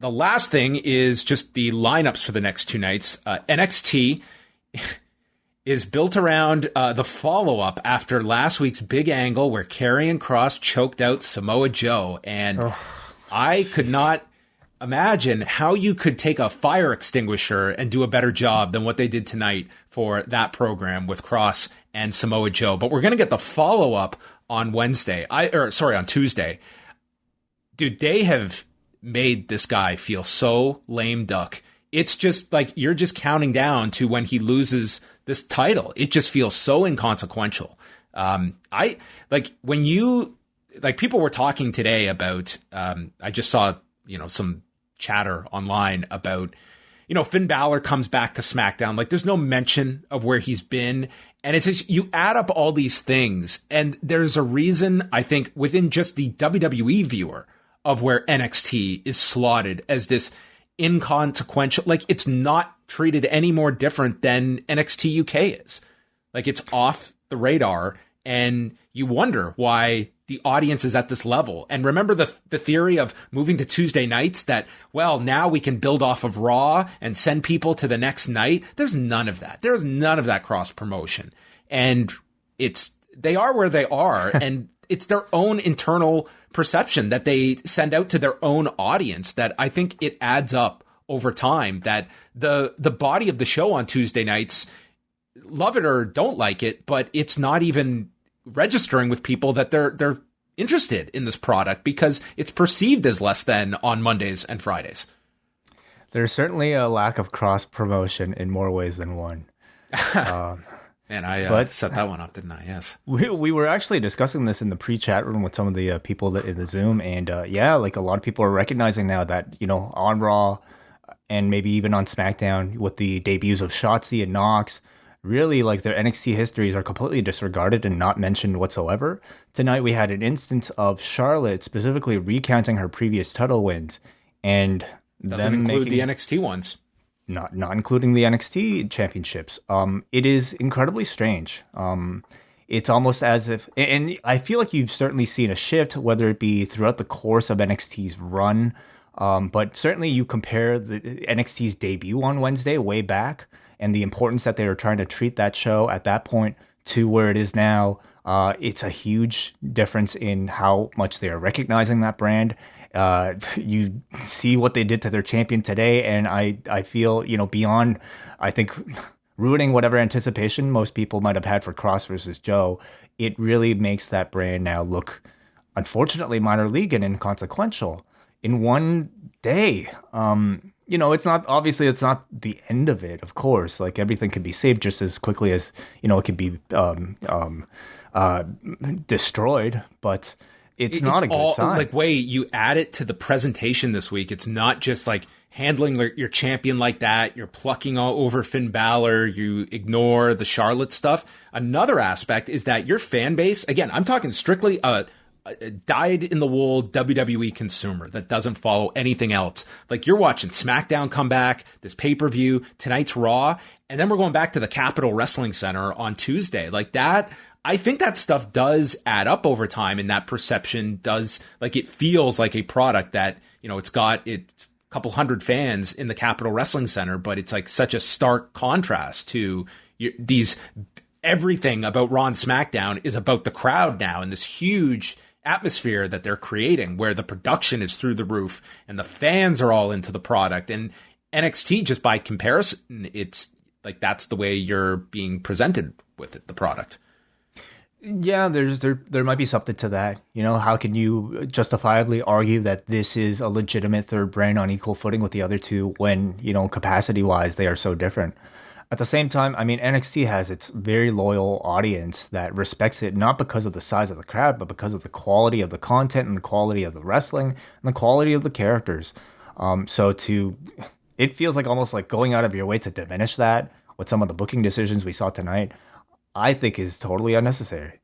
the last thing is just the lineups for the next two nights. NXT is built around the follow-up after last week's big angle where Karrion Kross choked out Samoa Joe. And I could not imagine how you could take a fire extinguisher and do a better job than what they did tonight for that program with Kross and Samoa Joe. But we're going to get the follow-up on on Tuesday. Dude, they have made this guy feel so lame duck. It's just like you're just counting down to when he loses this title. It just feels so inconsequential. People were talking today about, I just saw, some chatter online about, Finn Balor comes back to SmackDown. Like there's no mention of where he's been. And it's just, you add up all these things and there's a reason, I think, within just the WWE viewer of where NXT is slotted as this inconsequential, like it's not treated any more different than NXT UK is. Like it's off the radar and you wonder why the audience is at this level. And remember the theory of moving to Tuesday nights that, well, now we can build off of Raw and send people to the next night. There's none of that. There's none of that cross promotion. And they are where they are. And it's their own internal perception that they send out to their own audience that I think it adds up over time, that the body of the show on Tuesday nights, love it or don't like it, but it's not even registering with people that they're interested in this product because it's perceived as less than on Mondays and Fridays. There's certainly a lack of cross promotion in more ways than one. And I set that one up, didn't I? Yes. We were actually discussing this in the pre-chat room with some of the people in the Zoom. And like a lot of people are recognizing now that, on Raw and maybe even on SmackDown with the debuts of Shotzi and Nox, really like their NXT histories are completely disregarded and not mentioned whatsoever. Tonight we had an instance of Charlotte specifically recounting her previous title wins and doesn't include the NXT ones. Not including the NXT championships. It is incredibly strange. It's almost as if, and I feel like you've certainly seen a shift, whether it be throughout the course of NXT's run, but certainly you compare the NXT's debut on Wednesday way back and the importance that they were trying to treat that show at that point to where it is now. It's a huge difference in how much they are recognizing that brand. You see what they did to their champion today, and I feel, beyond, I think, ruining whatever anticipation most people might have had for Kross versus Joe, it really makes that brand now look, unfortunately, minor league and inconsequential in one day. It's not the end of it, of course. Like everything can be saved just as quickly as, it could be destroyed, but it's not a good sign. Like, wait, you add it to the presentation this week. It's not just like handling your champion like that. You're plucking all over Finn Balor. You ignore the Charlotte stuff. Another aspect is that your fan base, again, I'm talking strictly a dyed-in-the-wool WWE consumer that doesn't follow anything else. Like you're watching SmackDown come back, this pay-per-view, tonight's Raw, and then we're going back to the Capitol Wrestling Center on Tuesday. Like that, I think that stuff does add up over time, and that perception does, like, it feels like a product that, it's a couple hundred fans in the Capitol Wrestling Center, but it's like such a stark contrast to these, everything about Raw and SmackDown is about the crowd now, and this huge atmosphere that they're creating where the production is through the roof and the fans are all into the product. And NXT, just by comparison, it's like that's the way you're being presented with it, the product. Yeah, there might be something to that. How can you justifiably argue that this is a legitimate third brand on equal footing with the other two when, capacity-wise, they are so different? At the same time, I mean, NXT has its very loyal audience that respects it, not because of the size of the crowd, but because of the quality of the content and the quality of the wrestling and the quality of the characters. It feels like almost like going out of your way to diminish that with some of the booking decisions we saw tonight, I think is totally unnecessary.